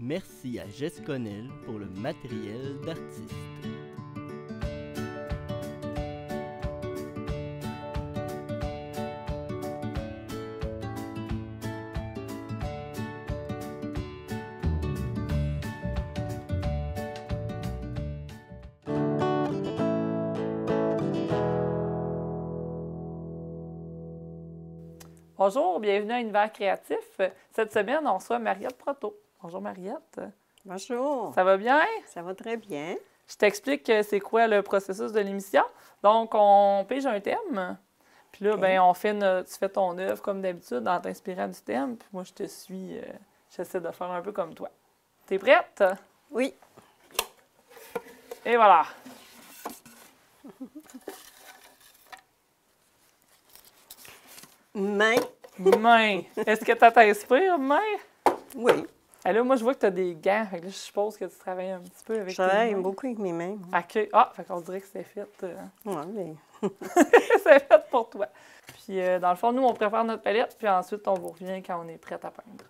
Merci à Jess Connell pour le matériel d'artiste. Bonjour, bienvenue à Univers créatif. Cette semaine, on reçoit Mariette Proto. Bonjour Mariette. Bonjour. Ça va bien? Ça va très bien. Je t'explique c'est quoi le processus de l'émission. Donc, on pige un thème. Puis là, Okay. tu fais ton œuvre comme d'habitude en t'inspirant du thème. Puis moi, je te suis. J'essaie de faire un peu comme toi. T'es prête? Oui. Et voilà. Main. Main. Est-ce que ça t'inspire, main? Oui. Et là, moi, je vois que tu as des gants. Fait que là, je suppose que tu travailles un petit peu avec Je tes travaille mains. beaucoup avec mes mains. OK. Ah, fait qu'on dirait que c'est fait. Oui, mais C'est fait pour toi. Puis, dans le fond, nous, on prépare notre palette, puis ensuite, on vous revient quand on est prête à peindre.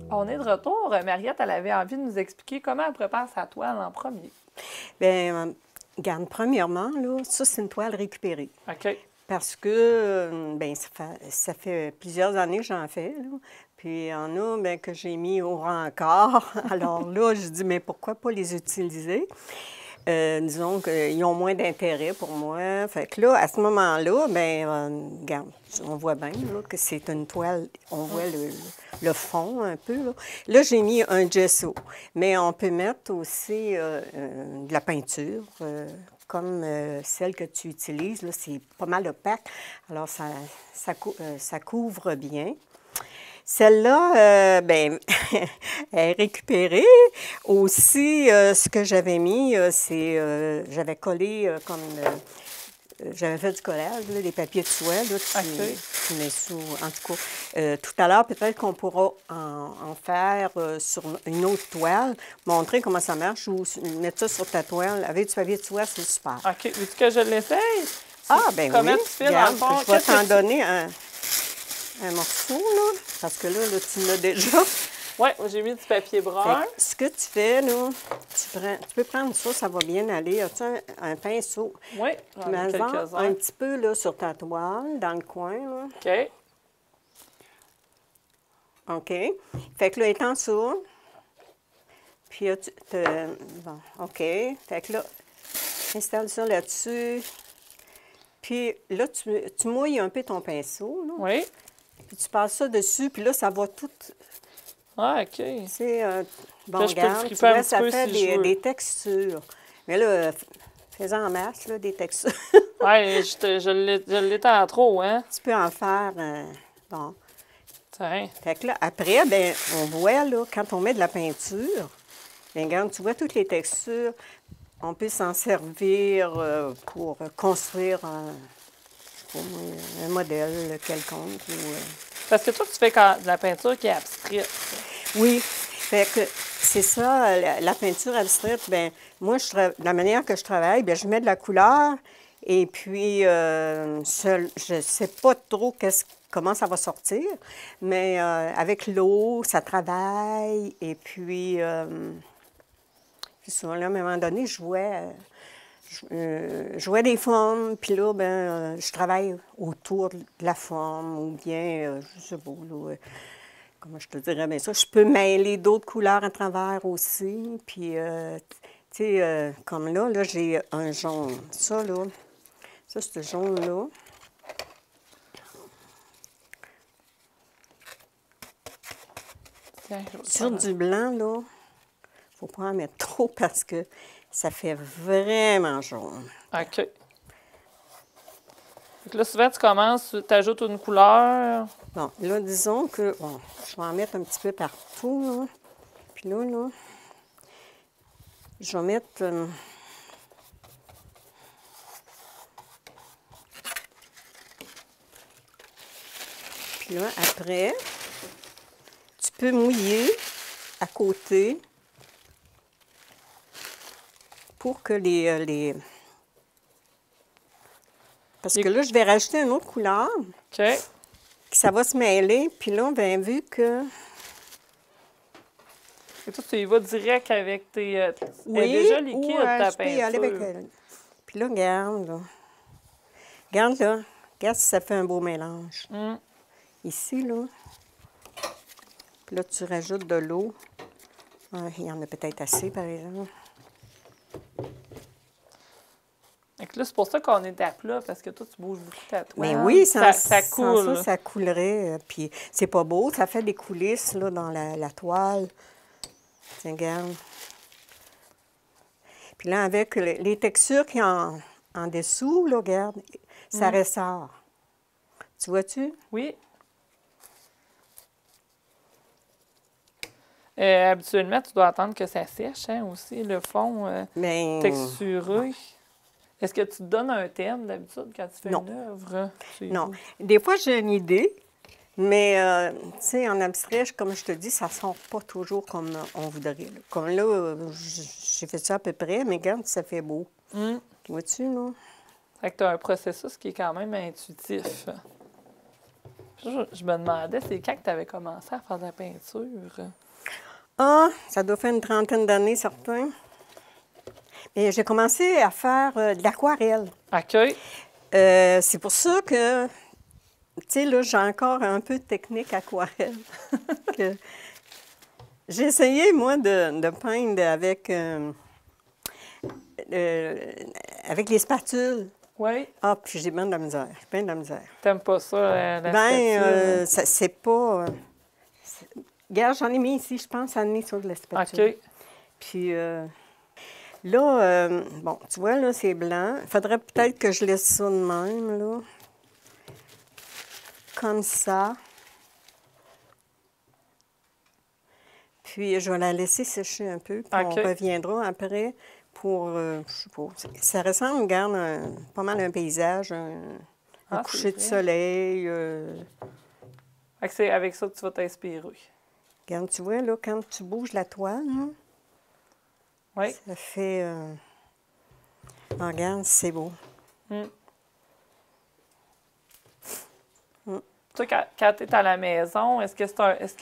On est de retour. Mariette, elle avait envie de nous expliquer comment elle prépare sa toile en premier. bien, regarde, premièrement, là, ça, c'est une toile récupérée. OK. Parce que, bien, ça fait plusieurs années que j'en fais, là. Puis il y en a bien, que j'ai mis au rencard. Alors là, je dis, mais pourquoi pas les utiliser? Disons qu'ils ont moins d'intérêt pour moi. Fait que là, à ce moment-là, bien, regarde, on voit bien là, que c'est une toile, on voit le fond un peu. Là, j'ai mis un gesso, mais on peut mettre aussi de la peinture, comme celle que tu utilises. Là, c'est pas mal opaque, alors ça couvre bien. Celle-là, bien, elle est récupérée. Aussi, ce que j'avais mis, c'est... j'avais collé j'avais fait du collage, là, des papiers de soie, là, tu mets sous... En tout cas, tout à l'heure, peut-être qu'on pourra en faire sur une autre toile, montrer comment ça marche, ou mettre ça sur ta toile. Avec du papier de soie, c'est super. OK. Veux-tu que je l'essaye? Ah, bien oui. Comment tu fais, dans le fond? Je vais t'en donner un morceau, là, parce que là tu l'as déjà. Oui, j'ai mis du papier brun. Ce que tu fais, là, tu peux prendre ça, ça va bien aller. As-tu un pinceau? Oui, j'en ai quelques-uns. Un petit peu là, sur ta toile, dans le coin. Là. OK. OK. Fait que là, étends ça. Puis là, bon, OK. Fait que là, installe ça là-dessus. Puis là, tu mouilles un peu ton pinceau. Là. Oui. Puis tu passes ça dessus, puis là, ça va tout... Ah, OK. C'est bon, là, je peux regarde, le tu friper un vois, petit ça peu fait si je veux. des textures. Mais là, fais-en en masse, là, des textures. Oui, je l'étends trop, hein? Tu peux en faire, bon. Tiens. Fait que là, après, bien, on voit, là, quand on met de la peinture, bien, regarde, tu vois toutes les textures. On peut s'en servir pour construire un modèle quelconque. Parce que toi, tu fais de la peinture qui est abstraite. Oui, fait que c'est ça, la peinture abstraite. Bien, moi, la manière que je travaille, bien, je mets de la couleur et puis je ne sais pas trop comment ça va sortir, mais avec l'eau, ça travaille et puis là, à un moment donné, je vois des formes, puis là, ben, je travaille autour de la forme, ou bien, je sais pas, là, comment je te dirais bien ça, je peux mêler d'autres couleurs à travers aussi, puis, tu sais, comme là, j'ai un jaune. Ça, là, ça, c'est le jaune-là. Tiens, Sur du blanc, là, faut pas en mettre trop parce que ça fait vraiment jaune. OK. Fait que là, souvent, tu commences, tu ajoutes une couleur. Bon, là, disons que, bon, je vais en mettre un petit peu partout, là. Puis là, je vais mettre... Puis là, après, tu peux mouiller à côté pour que Parce que là, je vais rajouter une autre couleur OK. qui ça va se mêler. Puis là, ben, vu que... Et toi, tu y vas direct avec tes... elle Oui, est déjà liquide, ta je peux y aller avec peinture. elle. Puis là, regarde, là. Regarde, là. Regarde si ça fait un beau mélange. Mm. Ici, là. Puis là, tu rajoutes de l'eau. Il y en a peut-être assez, par exemple. Fait que là, c'est pour ça qu'on est à plat, parce que toi, tu bouges beaucoup ta toile. Mais oui, ça sans coule. ça coulerait. Puis c'est pas beau, ça fait des coulisses là, dans la toile. Tiens, regarde. Puis là, avec les textures qui en dessous, là, regarde, ça ressort. Tu vois-tu? Oui. Habituellement, tu dois attendre que ça sèche, hein, aussi, le fond Mais texturé. Est-ce que tu te donnes un thème d'habitude quand tu fais Non. une œuvre? non. Des fois, j'ai une idée, mais tu sais, en abstrait, comme je te dis, ça sort pas toujours comme on voudrait. Là. Comme là, j'ai fait ça à peu près, mais regarde, ça fait beau. Mm. Vois-tu, là? Fait que tu as un processus qui est quand même intuitif. Je me demandais, c'est quand que tu avais commencé à faire de la peinture? Ah, ça doit faire une trentaine d'années, certain. Mais j'ai commencé à faire de l'aquarelle. OK. C'est pour ça que, tu sais, là, j'ai encore un peu de technique aquarelle. Que j'ai essayé, moi, de peindre avec les spatules. Oui. Ah, puis j'ai bien de la misère. J'ai bien de la misère. T'aimes pas ça, la Ben, spatule? c'est pas... Regarde, j'en ai mis ici, je pense, à nez sur de la spatule. OK. Puis là, bon, tu vois, là, c'est blanc. Il faudrait peut-être que je laisse ça de même, là. Comme ça. Puis je vais la laisser sécher un peu, puis OK. on reviendra après pour, je sais pas, ça ressemble, regarde, pas mal à un paysage, un Ah, coucher c'est de vrai. soleil. Fait que c'est avec ça que tu vas t'inspirer. Regarde, tu vois, là, quand tu bouges la toile, là, Oui. ça fait... ah, regarde, c'est beau. Mm. Toi, quand tu es à la maison, est-ce que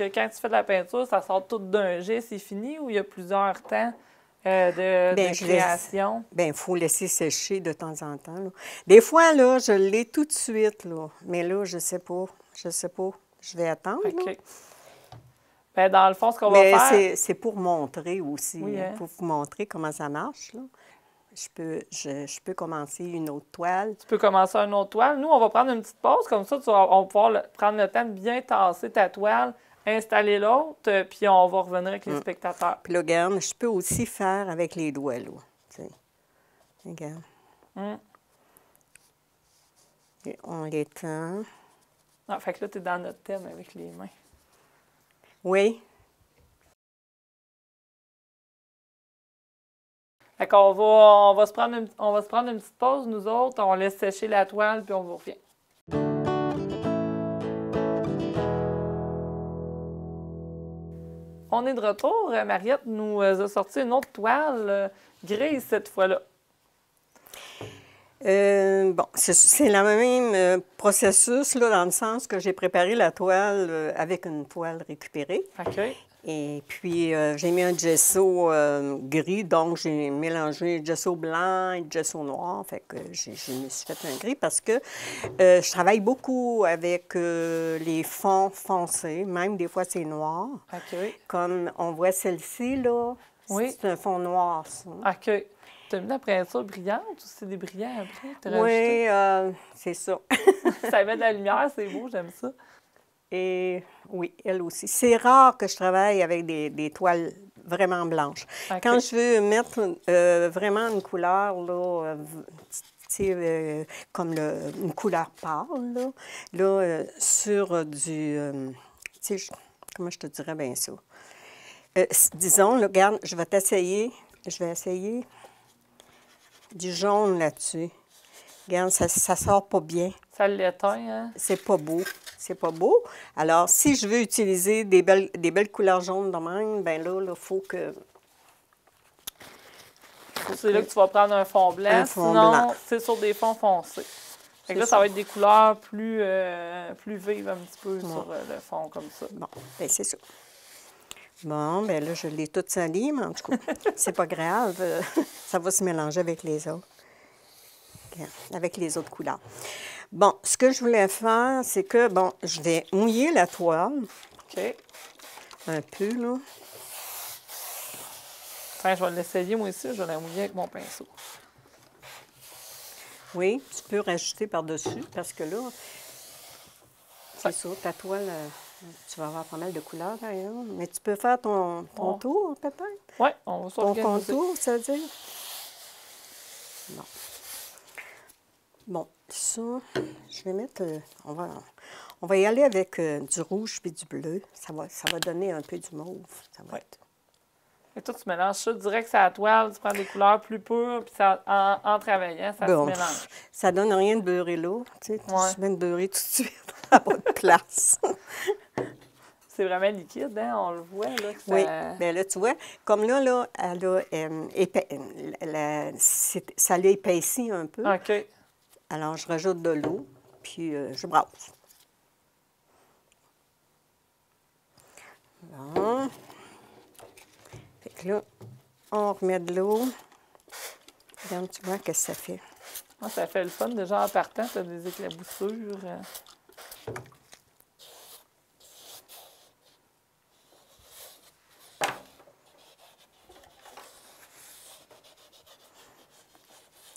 quand tu fais de la peinture, ça sort tout d'un jet, c'est fini, ou il y a plusieurs temps de Je laisse- création? Bien, il faut laisser sécher de temps en temps, là. Des fois, là, je l'ai tout de suite, là. Mais là, je sais pas. Je sais pas. Je vais attendre, là. OK. Ben, dans le fond, ce qu'on va Mais faire... c'est pour montrer aussi. Oui, hein? Pour vous montrer comment ça marche, là. Je peux commencer une autre toile. Tu peux commencer un autre toile. Nous, on va prendre une petite pause, comme ça, on va pouvoir prendre le temps de bien tasser ta toile, installer l'autre, puis on va revenir avec les spectateurs. Puis là, regarde, je peux aussi faire avec les doigts, là. Tu sais. Regarde. Mm. Et on l'étend. Ah, fait que là, tu es dans notre thème avec les mains. Oui. Fait qu'on on va se prendre une petite pause, nous autres. On laisse sécher la toile, puis on vous revient. On est de retour. Mariette nous a sorti une autre toile grise cette fois-là. Bon, c'est le même processus, là, dans le sens que j'ai préparé la toile avec une toile récupérée. OK. Et puis, j'ai mis un gesso gris, donc j'ai mélangé gesso blanc et gesso noir. Fait que je me suis fait un gris parce que je travaille beaucoup avec les fonds foncés, même des fois c'est noir. OK. Comme on voit celle-ci, là, Oui. c'est un fond noir, ça. OK. Tu as mis de la peinture brillante ou c'est des brillants après? T'as Oui, c'est ça. rajouté? Ça met de la lumière, c'est beau, j'aime ça. Et oui, elle aussi. C'est rare que je travaille avec des toiles vraiment blanches. OK. Quand je veux mettre vraiment une couleur, là, tu sais, comme une couleur pâle, là, sur du... tu sais, comment je te dirais bien ça? Disons, là, regarde, je vais essayer du jaune là-dessus. Regarde, ça sort pas bien. Ça l'éteint, hein? C'est pas beau. C'est pas beau. Alors, si je veux utiliser des belles couleurs jaunes de même, bien là, il faut que... C'est là que tu vas prendre un fond blanc. Un fond sinon, blanc. c'est sur des fonds foncés. Fait que là, ça va être des couleurs plus, plus vives un petit peu sur le fond, comme ça. Bon, bien, c'est ça. Bon, bien là, je l'ai toute salie, mais en tout cas, c'est pas grave. Ça va se mélanger avec les autres. Avec les autres couleurs. Bon, ce que je voulais faire, c'est que, bon, je vais mouiller la toile. OK. Un peu, là. Enfin, je vais l'essayer, moi aussi. Je vais la mouiller avec mon pinceau. Oui, tu peux rajouter par-dessus, parce que là, c'est ça, ta toile, tu vas avoir pas mal de couleurs, d'ailleurs. Mais tu peux faire ton tour, peut-être? Oui, on va Ton s'organiser. contour, ça veut dire? Bon. Bon, ça, je vais mettre... on va y aller avec du rouge puis du bleu. Ça va donner un peu du mauve. Ça va être... Et toi, tu mélanges ça direct sur la toile, tu prends des couleurs plus pures, puis ça, en travaillant, ça se mélange. Ça donne rien de beurrer l'eau. Tu sais, tu mets de beurrer tout de suite à votre place. C'est vraiment liquide, hein? On le voit, là. Que ça... Oui, bien là, tu vois, comme là, elle a, ça l'a épaissi un peu. OK. Alors, je rajoute de l'eau, puis je brasse. Bon. Fait que là, on remet de l'eau. Regarde, tu vois, qu'est-ce que ça fait. Ah, ça fait le fun, déjà en partant, tu as des éclaboussures.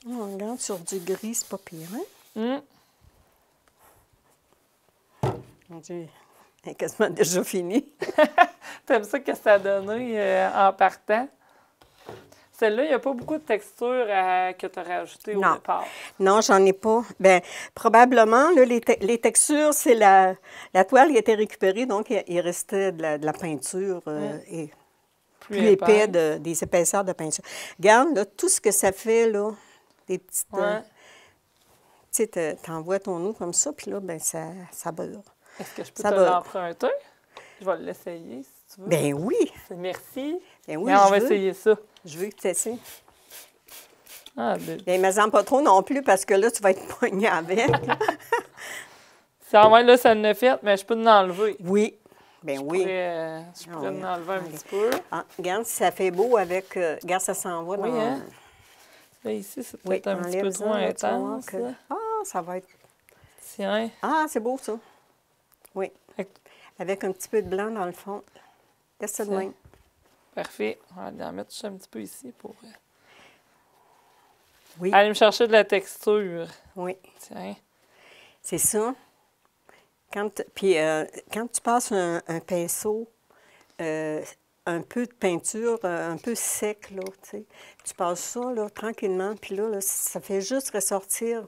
On regarde sur du gris, c'est pas pire, hein? Mon Dieu, elle est quasiment déjà fini. T'aimes ça que ça a donné en partant? Celle-là, il n'y a pas beaucoup de texture que tu as rajoutée au départ. Non, j'en ai pas. Bien, probablement, là, les textures, c'est la toile qui a été récupérée, donc il restait de la peinture et plus épais, des épaisseurs de peinture. Regarde, là, tout ce que ça fait, là, des petites... tu sais, t'envoies ton eau comme ça, puis là, bien, ça beurre. Est-ce que je peux te l'emprunter? Je vais l'essayer, si tu veux. Bien oui. Merci. Bien oui, on va essayer ça. Je veux que tu essaies. Ah, bien, mais en pas trop non plus, parce que là, tu vas être poigné avec. Si en vrai, là, ça ne fait, mais je peux l'enlever. Oui. Bien oui. Je pourrais l'enlever un petit peu. Ah, regarde, ça fait beau avec... regarde, ça s'envoie dans... Hein? Là, ici, c'est peut-être un petit peu trop intense. Ah, ça va être... Tiens. Ah, c'est beau, ça. Oui. Avec un petit peu de blanc dans le fond. Laisse ça de même. Parfait. On va en mettre juste un petit peu ici pour oui. aller me chercher de la texture. Oui. Tiens. C'est ça. Puis quand tu passes un pinceau, un peu de peinture, un peu sec, là, tu sais, tu passes ça, là, tranquillement, puis là, ça fait juste ressortir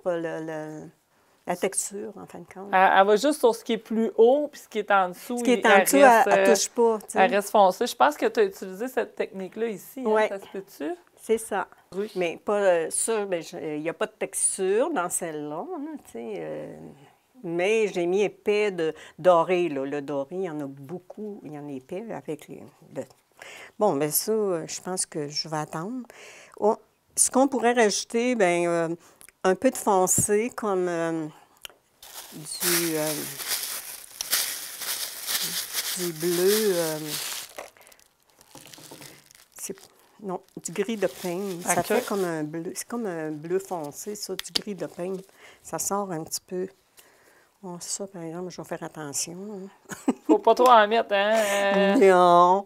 la texture, en fin de compte. Elle va juste sur ce qui est plus haut, puis ce qui est en dessous. Ce qui est en dessous, elle ne touche pas. Tu sais. Elle reste foncée. Je pense que tu as utilisé cette technique-là ici. Oui. Hein, ça se peut-tu? C'est ça. Oui. Mais pas ça, il n'y a pas de texture dans celle-là, hein, tu sais. Mais j'ai mis épais de doré, là. Le doré, il y en a beaucoup. Il y en a épais avec les... Bon, bien ça, je pense que je vais attendre. Oh, ce qu'on pourrait rajouter, bien... un peu de foncé, comme du bleu, non, du gris de peigne. Ça fait comme un bleu, c'est comme un bleu foncé, ça, du gris de peigne. Ça sort un petit peu. Oh, ça, par exemple, je vais faire attention. Faut pas trop en mettre, hein? Non.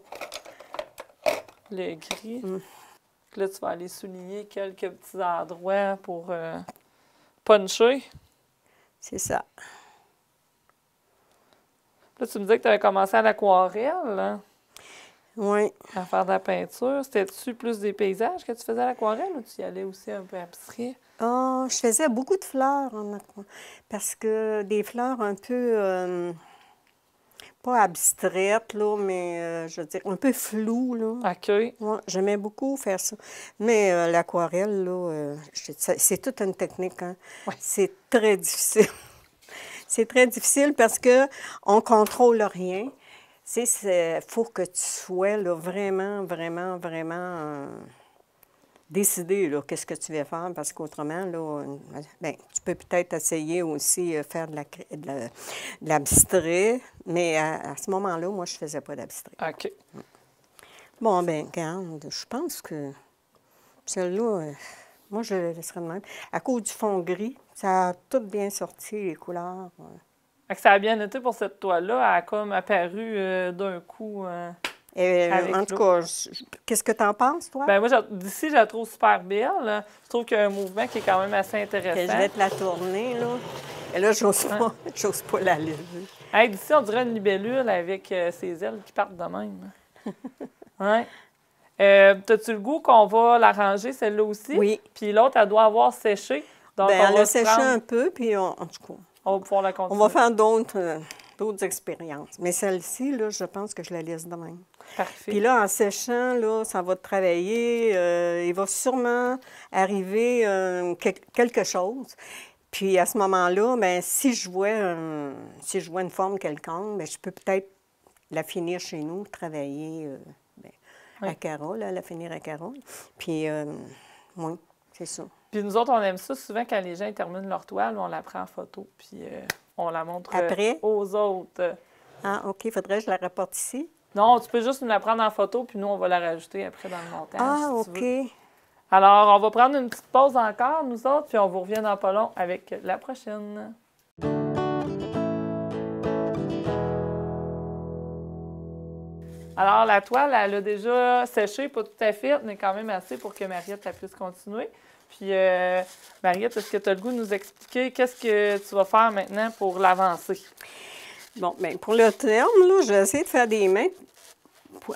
Le gris. Là, tu vas aller souligner quelques petits endroits pour puncher. C'est ça. Là, tu me disais que tu avais commencé à l'aquarelle, hein? Oui. À faire de la peinture. C'était-tu plus des paysages que tu faisais à l'aquarelle ou tu y allais aussi un peu abstrait? Oh, je faisais beaucoup de fleurs en aquarelle. Parce que des fleurs un peu... pas abstraites, là, mais je veux dire, un peu floues, là. OK. Ouais, j'aimais beaucoup faire ça. Mais l'aquarelle, là, c'est toute une technique, hein. Ouais. C'est très difficile. C'est très difficile parce qu'on ne contrôle rien. Tu sais, il faut que tu sois, là, vraiment, vraiment, vraiment décider là, qu'est-ce que tu veux faire, parce qu'autrement, là, ben, tu peux peut-être essayer aussi faire de l'abstrait, mais à ce moment-là, moi, je ne faisais pas d'abstrait. OK. Bon, bien, regarde, je pense que celle-là, moi, je la laisserai de même. À cause du fond gris, ça a tout bien sorti, les couleurs. Fait que ça a bien été pour cette toile-là. Elle a comme apparu d'un coup. Avec En tout l'eau. cas, qu'est-ce que tu en penses, toi? Ben moi, d'ici, je la trouve super belle. Je trouve qu'il y a un mouvement qui est quand même assez Que intéressant. je vais te la tourner, là. Et là, j'ose pas la lever. Hey, d'ici, on dirait une libellule avec ses ailes qui partent de même. Ouais. T'as-tu le goût qu'on va l'arranger, celle-là aussi? Oui. Puis l'autre, elle doit avoir séché. Donc, Bien, on elle va a se séché prendre- un peu, puis en tout cas, On va pouvoir la on continuer. va faire d'autres expériences. Mais celle-ci, là, je pense que je la laisse de même. Parfait. Puis là, en séchant, là, ça va travailler. Il va sûrement arriver quelque chose. Puis à ce moment-là, bien, si je vois une forme quelconque, bien, je peux peut-être la finir chez nous, travailler bien, Oui. à Carole, la finir à Carole. Puis, oui, c'est ça. Puis nous autres, on aime ça souvent quand les gens ils terminent leur toile, on la prend en photo, puis on la montre Après? aux autres. Ah, OK, faudrait que je la rapporte ici. Non, tu peux juste nous la prendre en photo, puis nous, on va la rajouter après dans le montage. Ah, si tu veux. OK. Alors, on va prendre une petite pause encore, nous autres, puis on vous revient dans pas long avec la prochaine. Alors, la toile, elle a déjà séché, pas tout à fait, mais quand même assez pour que Mariette elle puisse continuer. Puis, Mariette, est-ce que tu as le goût de nous expliquer qu'est-ce que tu vas faire maintenant pour l'avancer? Bon, bien, pour le terme, là, je vais essayer de faire des mains.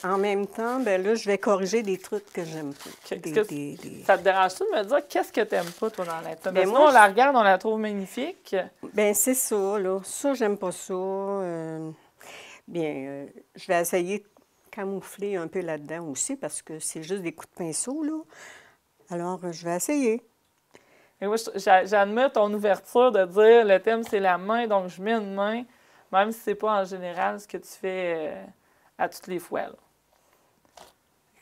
En même temps, bien là, je vais corriger des trucs que j'aime pas. Est-ce que ça te dérange-tu de me dire qu'est-ce que tu n'aimes pas, toi, dans la toile? Ben, Parce que moi, nous, on la regarde, on la trouve magnifique. Bien, c'est ça, là. Ça, j'aime pas ça. Je vais essayer de camoufler un peu là-dedans aussi, parce que c'est juste des coups de pinceau, là. Alors, je vais essayer. Et moi, j'admets ton ouverture de dire le thème, c'est la main, donc je mets une main, même si c'est pas en général ce que tu fais à toutes les fois. Là.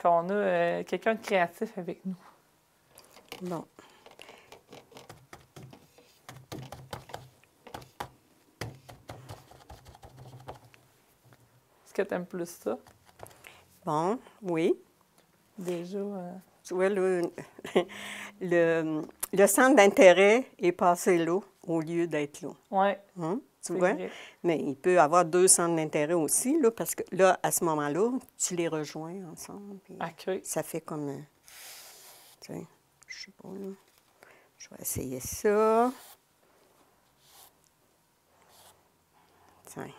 Qu'on a quelqu'un de créatif avec nous. Bon. Est-ce que tu aimes plus ça? Bon, oui. Déjà. Tu vois, là, le centre d'intérêt est passé là, au lieu d'être là. Oui. Tu vois? Vrai. Mais il peut y avoir deux centres d'intérêt aussi, là, parce que là, à ce moment-là, tu les rejoins ensemble. Puis OK. ça fait comme. Tu sais, je sais pas, là. Je vais essayer ça. Tiens.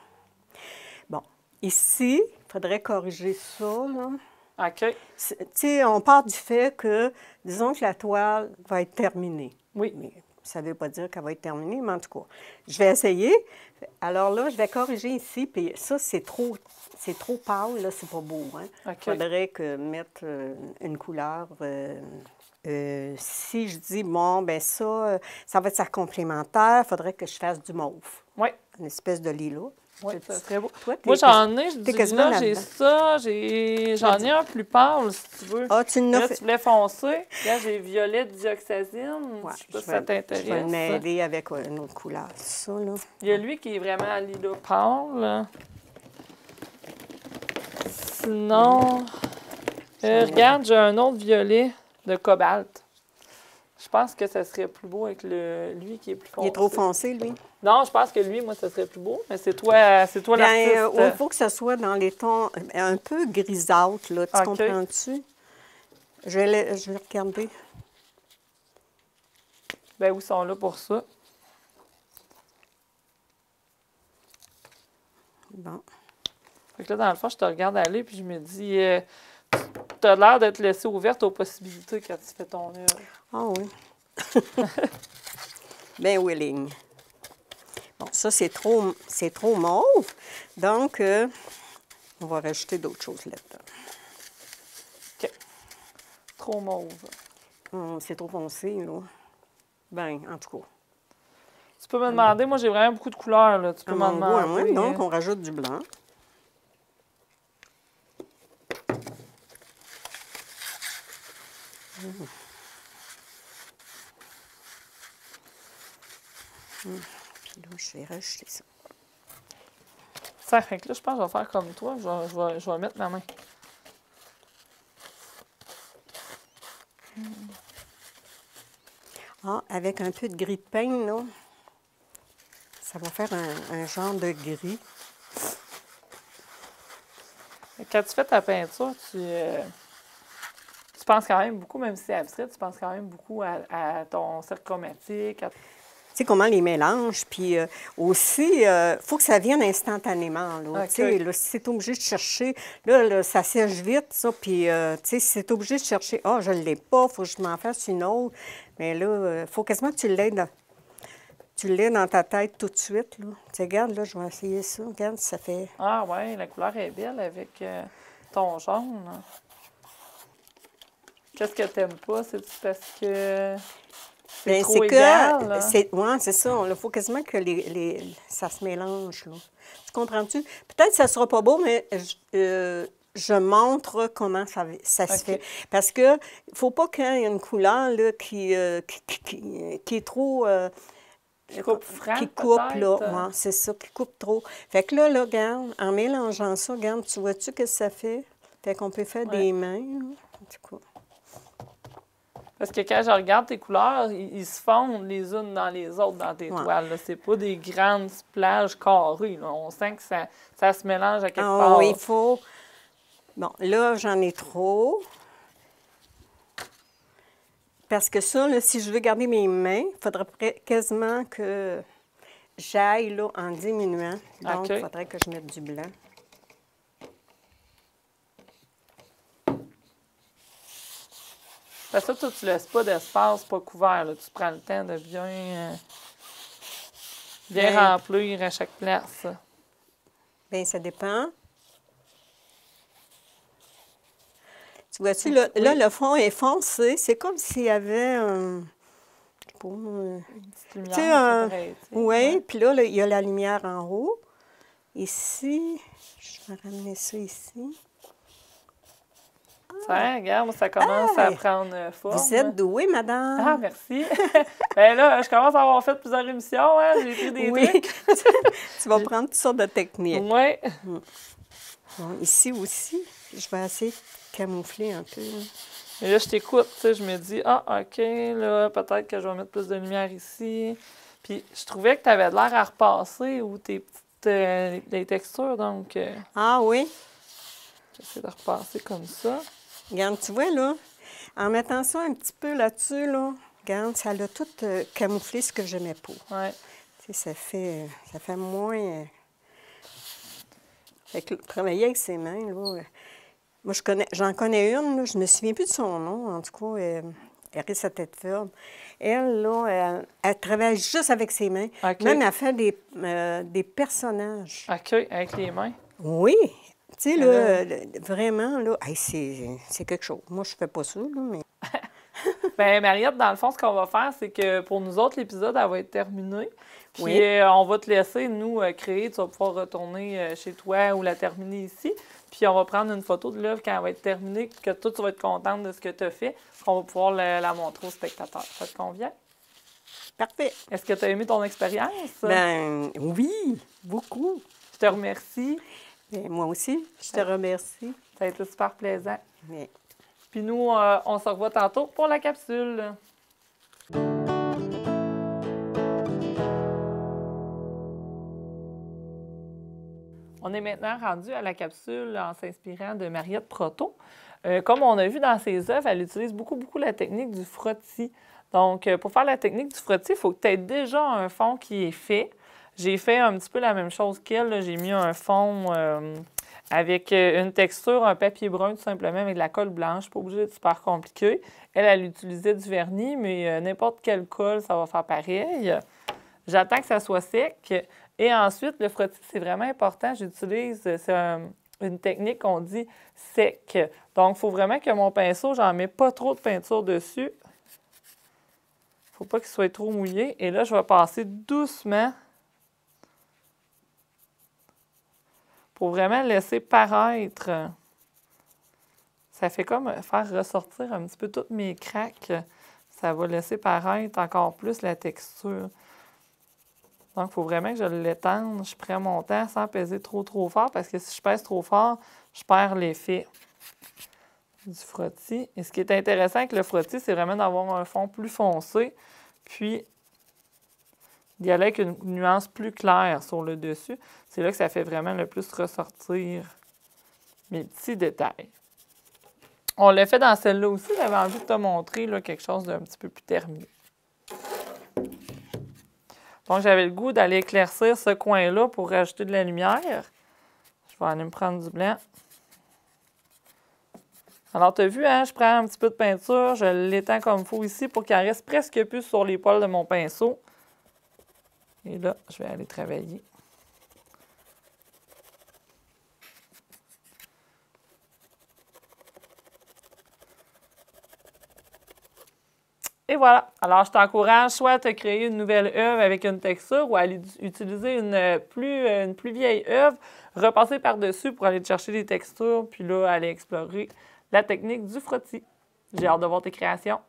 Bon. Ici, il faudrait corriger ça, là. OK. Tu sais, on part du fait que, disons que la toile va être terminée. Oui. Mais ça ne veut pas dire qu'elle va être terminée, mais en tout cas, je vais essayer. Alors là, je vais corriger ici, puis ça, c'est trop pâle, là, c'est pas beau, hein? OK. Il faudrait mettre une couleur. Si je dis, bon, ben ça va être ça complémentaire, il faudrait que je fasse du mauve, Oui. une espèce de lilas. Oui, ça serait beau. Toi, Moi, j'en ai, t'es quasiment là, j'ai là-dedans. ça, j'en ai un plus pâle, si tu veux. Ah, tu en Là, as fait. tu voulais foncer. Là, j'ai violet dioxazine. Ouais, Je sais pas si je ça vais t'intéresse. m'aider avec une autre couleur. Ça, là. Il y a lui qui est vraiment à lilas pâle. Sinon, regarde, j'ai un autre violet de cobalt. Je pense que ça serait plus beau avec lui qui est plus foncé. Il est trop foncé, lui. Non, je pense que lui, moi, ça serait plus beau. Mais c'est toi l'artiste. Il faut que ce soit dans les tons un peu grisâtres, là. Tu OK. comprends-tu? Je vais regarder. Ben, ils sont là pour ça. Bon. Fait que là, dans le fond, je te regarde aller, puis je me dis, tu as l'air d'être laissée ouverte aux possibilités quand tu fais ton œuvre. Ah oui. Bien willing. Bon, ça, c'est trop mauve. Donc, on va rajouter d'autres choses là-dedans. OK. Trop mauve. C'est trop foncé, là. Bien, en tout cas. Tu peux me demander, moi, j'ai vraiment beaucoup de couleurs, là. Tu peux m'en demander. Donc, on rajoute du blanc. Puis là, je vais rajouter ça. Ça fait que là, je pense que je vais faire comme toi. Je vais mettre ma main. Ah, avec un peu de gris de peigne, là, ça va faire un genre de gris. Quand tu fais ta peinture, tu penses quand même beaucoup, même si c'est abstrait, tu penses quand même beaucoup à ton cercle chromatique. Tu sais comment les mélanges, puis aussi, il faut que ça vienne instantanément. Là, tu sais, là, si c'est obligé de chercher, là, ça sèche vite, ça, puis, tu sais, si c'est obligé de chercher, « Ah, je ne l'ai pas, il faut que je m'en fasse une autre. » Mais là, il faut quasiment que tu l'aies dans ta tête tout de suite, là. Tu sais, regarde, là, je vais essayer ça. Regarde, ça fait... Ah ouais, la couleur est belle avec ton jaune. Qu'est-ce que t'aimes pas? C'est parce que c'est trop égal? Oui, c'est ça. Il faut quasiment que ça se mélange, là. Tu comprends-tu? Peut-être que ça ne sera pas beau, mais je montre comment ça se fait. Parce que il ne faut pas qu'il y ait une couleur là, qui est trop... qui coupe, là. Ouais, c'est ça, qui coupe trop. Fait que là, regarde, en mélangeant ça, regarde, tu vois-tu que ça fait? Fait qu'on peut faire des mains, là. En tout cas. Parce que quand je regarde tes couleurs, ils se fondent les unes dans les autres dans tes toiles. C'est pas des grandes plages carrées. Là. On sent que ça se mélange à quelque part. Oui, il faut... Bon, là, j'en ai trop. Parce que ça, là, si je veux garder mes mains, il faudrait quasiment que j'aille là, en diminuant. Donc, il faudrait que je mette du blanc. Parce que toi, tu laisses pas d'espace pas couvert. Là. Tu prends le temps de bien remplir à chaque place. Bien, ça dépend. Tu vois-tu, là, le fond est foncé. C'est comme s'il y avait un... une petite lumière. Oui, puis là, il y a la lumière en haut. Ici, je vais ramener ça ici. Tiens, regarde, ça commence à prendre forme. Vous êtes douée, madame. Ah, merci. Bien là, je commence à avoir fait plusieurs émissions. Hein? J'ai pris des trucs. Tu vas prendre toutes sortes de techniques. Oui. Bon, ici aussi, je vais essayer de camoufler un peu. Et là, je t'écoute, tu sais, je me dis, ah, OK, là, peut-être que je vais mettre plus de lumière ici. Puis, je trouvais que tu avais de l'air à repasser ou tes petites les textures, donc... Ah oui? J'essaie de repasser comme ça. Regarde, tu vois, là, en mettant ça un petit peu là-dessus, là, regarde, ça a tout camouflé ce que j'aimais pas. Oui. Tu sais, ça fait moins... Fait que travailler avec ses mains, là... Moi, j'en connais une, là, je me souviens plus de son nom, en tout cas, elle rit sa tête ferme. Elle, là, elle travaille juste avec ses mains. Okay. Même, elle fait des personnages. OK, avec les mains? Oui. Tu sais, là, vraiment, là, hey, c'est quelque chose. Moi, je fais pas ça, là, mais... Bien, Mariette, dans le fond, ce qu'on va faire, c'est que pour nous autres, l'épisode, elle va être terminée. Puis on va te laisser, nous, créer. Tu vas pouvoir retourner chez toi ou la terminer ici. Puis on va prendre une photo de l'œuvre quand elle va être terminée, que toi, tu vas être contente de ce que tu as fait. On va pouvoir la montrer aux spectateurs. Ça te convient? Parfait. Est-ce que tu as aimé ton expérience? Ben oui, beaucoup. Je te remercie. Bien, moi aussi, je te remercie. Ça a été super plaisant. Oui. Puis nous, on se revoit tantôt pour la capsule. On est maintenant rendu à la capsule en s'inspirant de Mariette Proto. Comme on a vu dans ses œuvres, elle utilise beaucoup la technique du frottis. Donc, pour faire la technique du frottis, il faut que tu aies déjà un fond qui est fait. J'ai fait un petit peu la même chose qu'elle. J'ai mis un fond avec une texture, un papier brun tout simplement, avec de la colle blanche. Pas obligé d'être super compliqué. Elle utilisait du vernis, mais n'importe quelle colle, ça va faire pareil. J'attends que ça soit sec. Et ensuite, le frottis, c'est vraiment important. J'utilise, c'est une technique qu'on dit sec. Donc, il faut vraiment que mon pinceau, j'en mets pas trop de peinture dessus. Il ne faut pas qu'il soit trop mouillé. Et là, je vais passer doucement pour vraiment laisser paraître ça fait comme faire ressortir un petit peu toutes mes craques. Ça va laisser paraître encore plus la texture. Donc, il faut vraiment que je l'étende. Je prends mon temps sans peser trop fort parce que si je pèse trop fort, je perds l'effet du frottis. Et ce qui est intéressant avec le frottis, c'est vraiment d'avoir un fond plus foncé, puis d'y aller avec une nuance plus claire sur le dessus. C'est là que ça fait vraiment le plus ressortir mes petits détails. On l'a fait dans celle-là aussi. J'avais envie de te montrer là, quelque chose d'un petit peu plus terminé. Donc, j'avais le goût d'aller éclaircir ce coin-là pour rajouter de la lumière. Je vais aller me prendre du blanc. Alors, tu as vu, hein, je prends un petit peu de peinture, je l'étends comme il faut ici pour qu'il en reste presque plus sur les poils de mon pinceau. Et là, je vais aller travailler. Et voilà. Alors, je t'encourage soit à te créer une nouvelle œuvre avec une texture ou à aller utiliser une plus vieille œuvre, repasser par-dessus pour aller te chercher des textures, puis là, aller explorer la technique du frottis. J'ai hâte de voir tes créations.